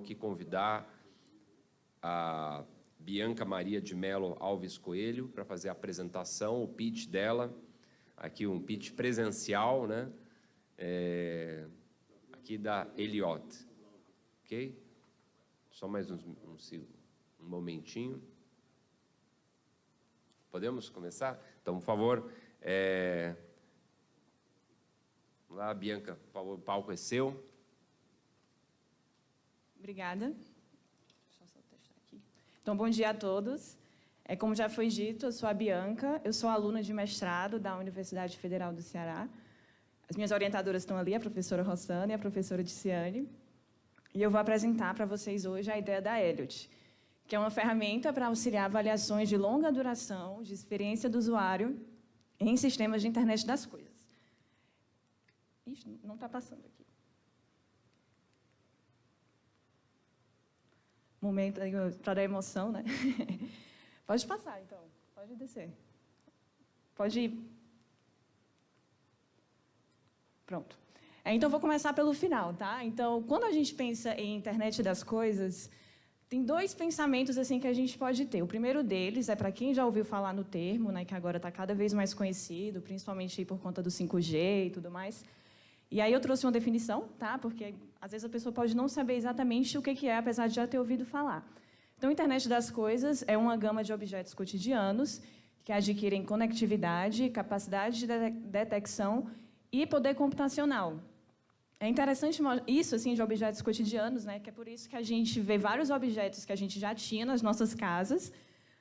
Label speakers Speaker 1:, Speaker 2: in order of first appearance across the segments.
Speaker 1: aqui convidar a Bianca Maria de Mello Alves Coelho para fazer a apresentação, o pitch dela. Aqui um pitch presencial, né? Aqui da Eliot. Ok? Só mais um momentinho. Podemos começar? Então, por favor, vamos lá, Bianca, por favor, o palco é seu.
Speaker 2: Obrigada. Deixa eu só testar aqui. Então, bom dia a todos. Como já foi dito, eu sou a Bianca, eu sou aluna de mestrado da Universidade Federal do Ceará. As minhas orientadoras estão ali, a professora Rossana e a professora Ticiane. E eu vou apresentar para vocês hoje a ideia da Eliot, que é uma ferramenta para auxiliar avaliações de longa duração de experiência do usuário em sistemas de internet das coisas. Ixi, não está passando aqui. Momento para a emoção, né? Pode passar, então. Pode descer. Pode ir. Pronto. Então, vou começar pelo final, tá? Então, quando a gente pensa em internet das coisas, tem dois pensamentos assim que a gente pode ter. O primeiro deles é para quem já ouviu falar no termo, né, que agora está cada vez mais conhecido, principalmente por conta do 5G e tudo mais. E aí eu trouxe uma definição, tá? Porque às vezes a pessoa pode não saber exatamente o que é, apesar de já ter ouvido falar. Então, a internet das coisas é uma gama de objetos cotidianos que adquirem conectividade, capacidade de detecção e poder computacional. É interessante isso assim de objetos cotidianos, né? Que é por isso que a gente vê vários objetos que a gente já tinha nas nossas casas,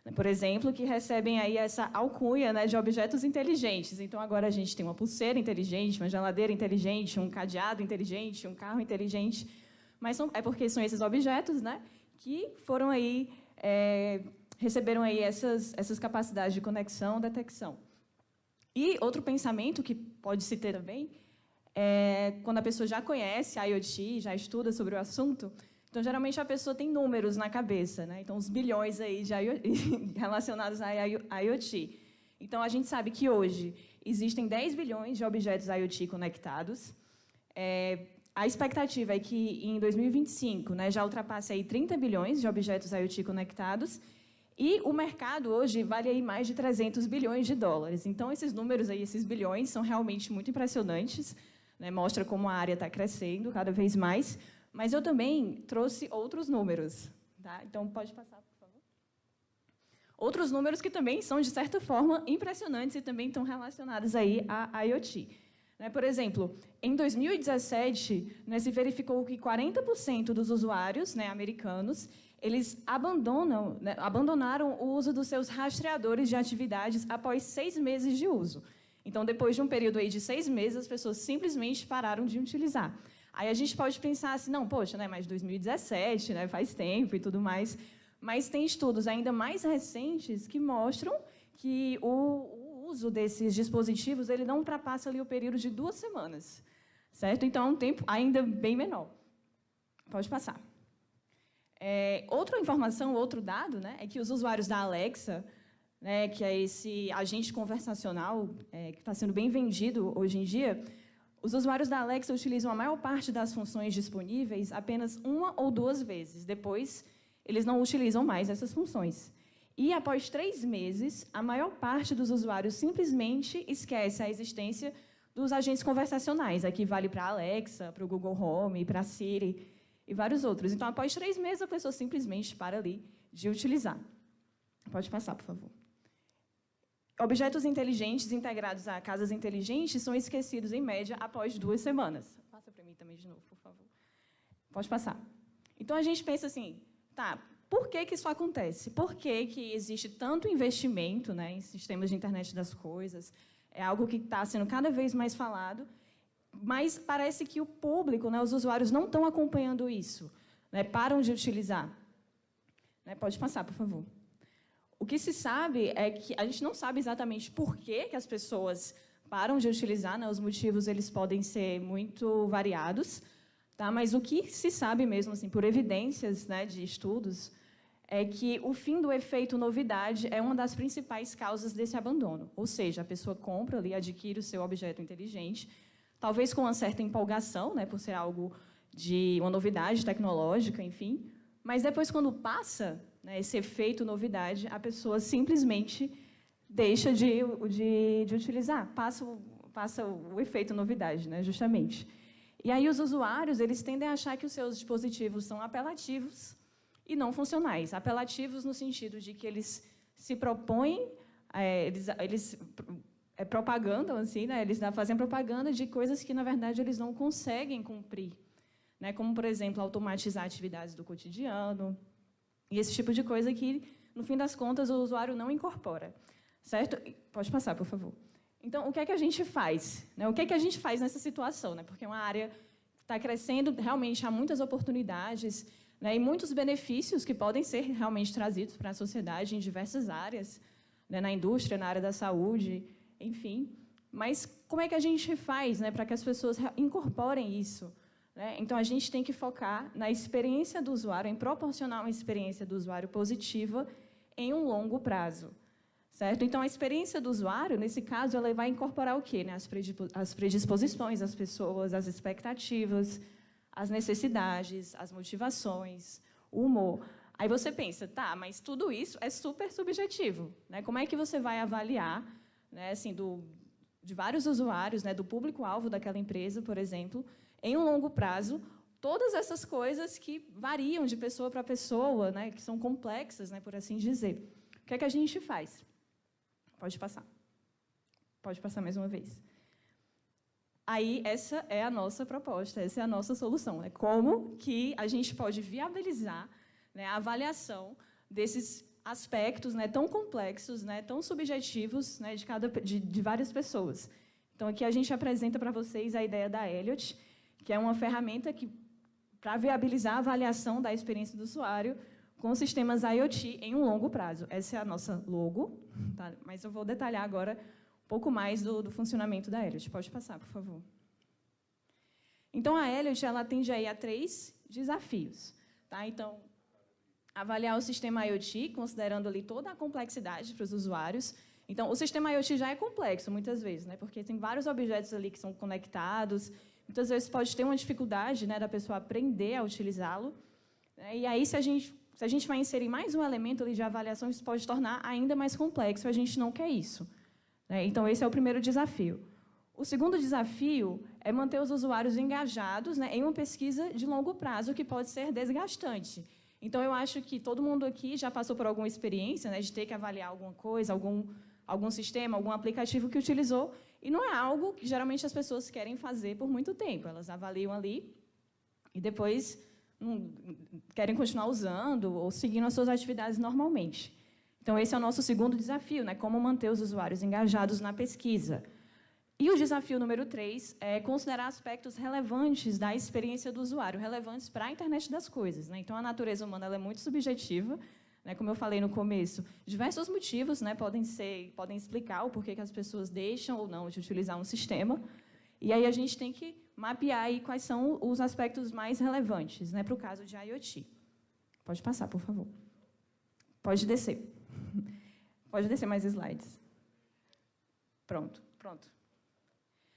Speaker 2: né, por exemplo, que recebem aí essa alcunha, né, de objetos inteligentes. Então, agora a gente tem uma pulseira inteligente, uma geladeira inteligente, um cadeado inteligente, um carro inteligente. Mas é porque são esses objetos, né, que foram aí, receberam aí essas capacidades de conexão, detecção. E outro pensamento que pode se ter também é quando a pessoa já conhece a IoT, já estuda sobre o assunto. Então, geralmente, a pessoa tem números na cabeça, né? Então, os bilhões aí relacionados à IoT. Então, a gente sabe que hoje existem 10 bilhões de objetos IoT conectados. A expectativa é que, em 2025, né, já ultrapasse aí 30 bilhões de objetos IoT conectados. E o mercado hoje vale aí mais de 300 bilhões de dólares. Então, esses números aí, esses bilhões, são realmente muito impressionantes, né? Mostra como a área está crescendo cada vez mais. Mas eu também trouxe outros números, tá? Então, pode passar, por favor. Outros números que também são, de certa forma, impressionantes e também estão relacionados aí à IoT. Por exemplo, em 2017, né, se verificou que 40% dos usuários, né, americanos, eles abandonaram o uso dos seus rastreadores de atividades após 6 meses de uso. Então, depois de um período aí de 6 meses, as pessoas simplesmente pararam de utilizar. Aí a gente pode pensar assim, não, poxa, né, mas 2017, né, faz tempo e tudo mais. Mas tem estudos ainda mais recentes que mostram que o uso desses dispositivos ele não ultrapassa ali o período de 2 semanas. Certo? Então, é um tempo ainda bem menor. Pode passar. Outra informação, outro dado, né, é que os usuários da Alexa, né, que é esse agente conversacional que está sendo bem vendido hoje em dia, os usuários da Alexa utilizam a maior parte das funções disponíveis apenas 1 ou 2 vezes. Depois, eles não utilizam mais essas funções. E, após 3 meses, a maior parte dos usuários simplesmente esquece a existência dos agentes conversacionais. Aqui vale para a Alexa, para o Google Home, para a Siri e vários outros. Então, após 3 meses, a pessoa simplesmente para ali de utilizar. Pode passar, por favor. Objetos inteligentes integrados a casas inteligentes são esquecidos, em média, após 2 semanas. Passa para mim também de novo, por favor. Pode passar. Então, a gente pensa assim, tá, por que isso acontece? Por que existe tanto investimento, né, em sistemas de internet das coisas? É algo que está sendo cada vez mais falado, mas parece que o público, né, os usuários, não estão acompanhando isso, né, param de utilizar. Pode passar, por favor. O que se sabe é que a gente não sabe exatamente por que as pessoas param de utilizar, né? Os motivos eles podem ser muito variados, tá? Mas o que se sabe mesmo, assim, por evidências, né, de estudos, é que o fim do efeito novidade é uma das principais causas desse abandono. Ou seja, a pessoa compra ali, adquire o seu objeto inteligente, talvez com uma certa empolgação, né, por ser algo de uma novidade tecnológica, enfim, mas depois, quando passa, né, esse efeito novidade, a pessoa simplesmente deixa de utilizar, passa o efeito novidade, né, justamente. E aí os usuários eles tendem a achar que os seus dispositivos são apelativos e não funcionais. Apelativos no sentido de que eles se propõem, eles propagandam, assim, né, eles fazem propaganda de coisas que, na verdade, eles não conseguem cumprir, né, como, por exemplo, automatizar atividades do cotidiano, e esse tipo de coisa que, no fim das contas, o usuário não incorpora. Certo? Pode passar, por favor. Então, o que é que a gente faz? Né? O que é que a gente faz nessa situação? Né? Porque é uma área que está crescendo, realmente há muitas oportunidades, né, e muitos benefícios que podem ser realmente trazidos para a sociedade em diversas áreas, né, na indústria, na área da saúde, enfim. Mas como é que a gente faz, né, para que as pessoas incorporem isso? Né? Então, a gente tem que focar na experiência do usuário, em proporcionar uma experiência do usuário positiva em um longo prazo. Certo? Então, a experiência do usuário, nesse caso, ela vai incorporar o quê? Né? As predisposições das pessoas, as expectativas, as necessidades, as motivações, o humor. Aí você pensa, tá, mas tudo isso é super subjetivo. Né? Como é que você vai avaliar, né, assim, de vários usuários, né, do público-alvo daquela empresa, por exemplo, em um longo prazo, todas essas coisas que variam de pessoa para pessoa, né, que são complexas, né, por assim dizer. O que é que a gente faz? Pode passar. Pode passar mais uma vez. Aí, essa é a nossa proposta, essa é a nossa solução. Né? Como que a gente pode viabilizar, né, a avaliação desses aspectos, né, tão complexos, né, tão subjetivos, né, de várias pessoas. Então, aqui a gente apresenta para vocês a ideia da Elliott, que é uma ferramenta para viabilizar a avaliação da experiência do usuário com sistemas IoT em um longo prazo. Essa é a nossa logo, tá? Mas eu vou detalhar agora um pouco mais do funcionamento da Elliott. Pode passar, por favor. Então, a Elliott ela atende aí a 3 desafios. Tá? Então, avaliar o sistema IoT, considerando ali toda a complexidade para os usuários. Então, o sistema IoT já é complexo, muitas vezes, né? Porque tem vários objetos ali que são conectados. Muitas vezes pode ter uma dificuldade, né, da pessoa aprender a utilizá-lo. E aí, se a gente vai inserir mais um elemento ali de avaliação, isso pode tornar ainda mais complexo, e a gente não quer isso. Então, esse é o primeiro desafio. O segundo desafio é manter os usuários engajados, né, em uma pesquisa de longo prazo, que pode ser desgastante. Então, eu acho que todo mundo aqui já passou por alguma experiência, né, de ter que avaliar alguma coisa, algum sistema, algum aplicativo que utilizou, e não é algo que, geralmente, as pessoas querem fazer por muito tempo. Elas avaliam ali e depois querem continuar usando ou seguindo as suas atividades normalmente. Então, esse é o nosso segundo desafio, né? Como manter os usuários engajados na pesquisa. E o desafio número 3 é considerar aspectos relevantes da experiência do usuário, relevantes para a internet das coisas. Né? Então, a natureza humana ela é muito subjetiva, né? Como eu falei no começo. Diversos motivos, né, podem explicar o porquê que as pessoas deixam ou não de utilizar um sistema. E aí a gente tem que mapear aí quais são os aspectos mais relevantes, né, para o caso de IoT. Pode passar, por favor. Pode descer. Pode descer mais slides. Pronto.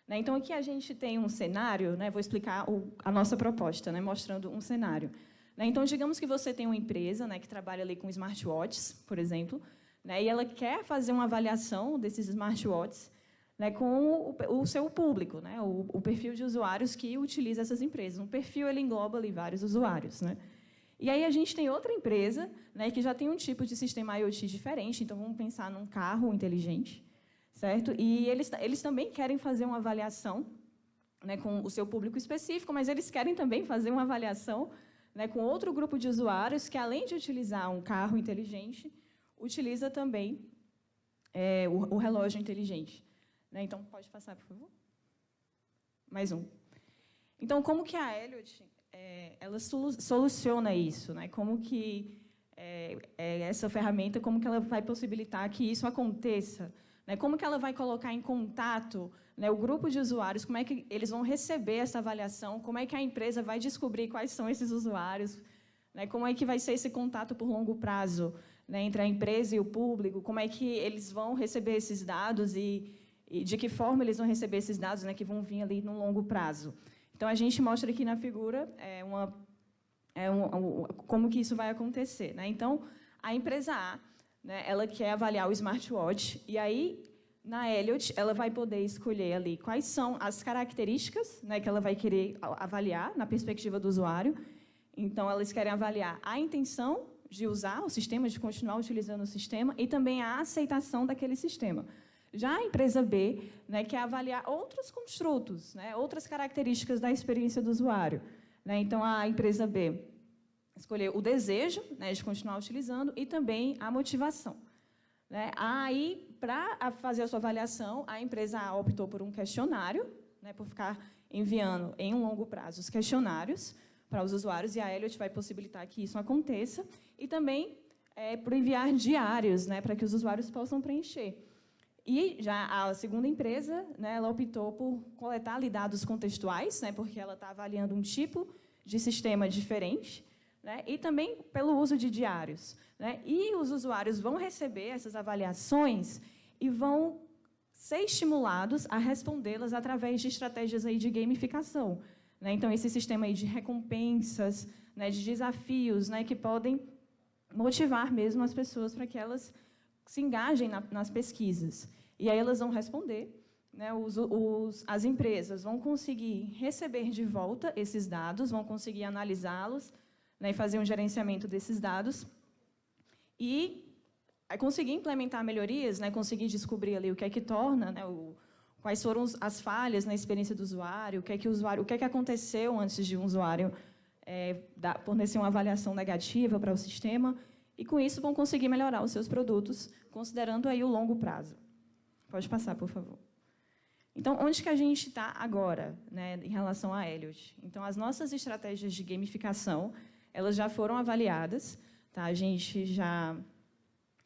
Speaker 2: Né, então, aqui a gente tem um cenário, né, vou explicar a nossa proposta, né, mostrando um cenário. Né, então, digamos que você tem uma empresa, né, que trabalha ali com smartwatches, por exemplo, né, e ela quer fazer uma avaliação desses smartwatches, né, com o seu público, né, o perfil de usuários que utiliza essas empresas. Um perfil ele engloba ali vários usuários. Né? E aí a gente tem outra empresa, né, que já tem um tipo de sistema IoT diferente, então vamos pensar num carro inteligente, certo? E eles também querem fazer uma avaliação, né, com o seu público específico, mas eles querem também fazer uma avaliação, né, com outro grupo de usuários que, além de utilizar um carro inteligente, utiliza também o relógio inteligente. Né? Então, pode passar, por favor. Mais um. Então, como que a Elliott ela soluciona isso? Né? Como que essa ferramenta, como que ela vai possibilitar que isso aconteça? Né? Como que ela vai colocar em contato, né, o grupo de usuários? Como é que eles vão receber essa avaliação? Como é que a empresa vai descobrir quais são esses usuários? Né? Como é que vai ser esse contato por longo prazo, né, entre a empresa e o público? Como é que eles vão receber esses dados e de que forma eles vão receber esses dados, né, que vão vir ali no longo prazo? Então, a gente mostra aqui na figura como que isso vai acontecer, né? Então, a empresa A, né, ela quer avaliar o smartwatch, e aí, na Elliott, ela vai poder escolher ali quais são as características, né, que ela vai querer avaliar na perspectiva do usuário. Então, elas querem avaliar a intenção de usar o sistema, de continuar utilizando o sistema, e também a aceitação daquele sistema. Já a empresa B, né, quer avaliar outros construtos, né, outras características da experiência do usuário, né? Então, a empresa B escolheu o desejo, né, de continuar utilizando e também a motivação, né? Aí, para fazer a sua avaliação, a empresa A optou por um questionário, né, por ficar enviando em um longo prazo os questionários para os usuários, e a Elliott vai possibilitar que isso aconteça, e também por enviar diários, né, para que os usuários possam preencher. E já a segunda empresa, né, ela optou por coletar ali dados contextuais, né, porque ela está avaliando um tipo de sistema diferente, né, e também pelo uso de diários, né, e os usuários vão receber essas avaliações e vão ser estimulados a respondê-las através de estratégias aí de gamificação, né. Então, esse sistema aí de recompensas, né, de desafios, né, que podem motivar mesmo as pessoas para que elas se engajem nas pesquisas. E aí elas vão responder, né, as empresas vão conseguir receber de volta esses dados, vão conseguir analisá-los, né, e fazer um gerenciamento desses dados, e conseguir implementar melhorias, né, conseguir descobrir ali o que é que torna, né, quais foram as falhas na experiência do usuário, o que é que aconteceu antes de um usuário fornecer uma avaliação negativa para o sistema, e, com isso, vão conseguir melhorar os seus produtos, considerando aí o longo prazo. Pode passar, por favor. Então, onde que a gente está agora, né, em relação à Elliott? Então, as nossas estratégias de gamificação, elas já foram avaliadas, tá? A gente já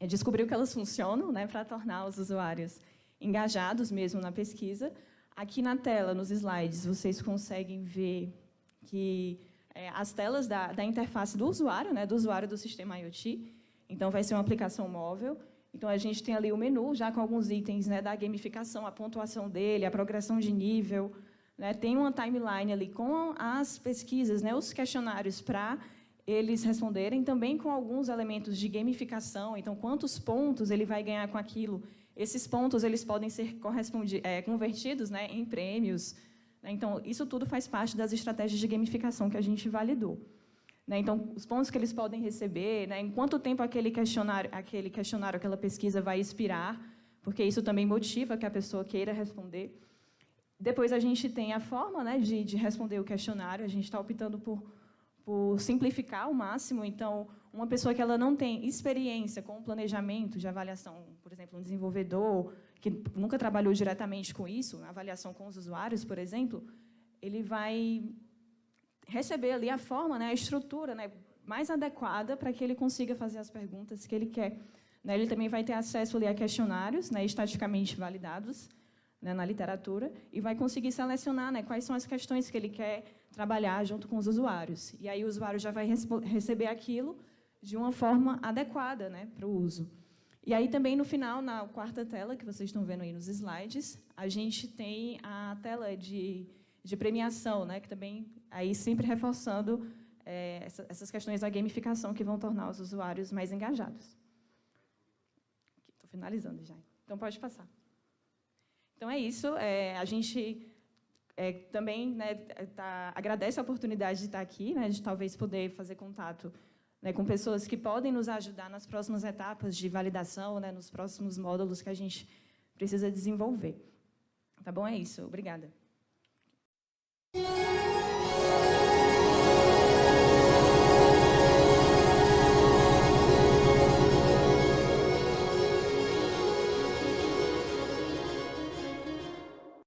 Speaker 2: descobriu que elas funcionam, né, para tornar os usuários engajados mesmo na pesquisa. Aqui na tela, nos slides, vocês conseguem ver que as telas da interface do usuário, né, do usuário do sistema IoT. Então, vai ser uma aplicação móvel. Então, a gente tem ali o menu, já com alguns itens, né, da gamificação, a pontuação dele, a progressão de nível, né, tem uma timeline ali com as pesquisas, né, os questionários para eles responderem, também com alguns elementos de gamificação. Então, quantos pontos ele vai ganhar com aquilo? Esses pontos eles podem ser convertidos, né, em prêmios. Então, isso tudo faz parte das estratégias de gamificação que a gente validou. Então, os pontos que eles podem receber, né, em quanto tempo aquele questionário, aquela pesquisa vai expirar, porque isso também motiva que a pessoa queira responder. Depois, a gente tem a forma, né, de responder o questionário. A gente está optando por simplificar ao máximo. Então, uma pessoa que ela não tem experiência com o planejamento de avaliação, por exemplo, um desenvolvedor que nunca trabalhou diretamente com isso, avaliação com os usuários, por exemplo, ele vai receber ali a forma, né, a estrutura, né, mais adequada para que ele consiga fazer as perguntas que ele quer. Ele também vai ter acesso ali a questionários, né, estaticamente validados, né, na literatura, e vai conseguir selecionar, né, quais são as questões que ele quer trabalhar junto com os usuários. E aí o usuário já vai receber aquilo de uma forma adequada, né, para o uso. E aí também, no final, na quarta tela, que vocês estão vendo aí nos slides, a gente tem a tela de premiação, né, que também, aí sempre reforçando essas questões da gamificação que vão tornar os usuários mais engajados. Estou finalizando já. Então, pode passar. Então, é isso. A gente também, né, agradece a oportunidade de estar aqui, né, de talvez poder fazer contato, né, com pessoas que podem nos ajudar nas próximas etapas de validação, né, nos próximos módulos que a gente precisa desenvolver. Tá bom? É isso. Obrigada.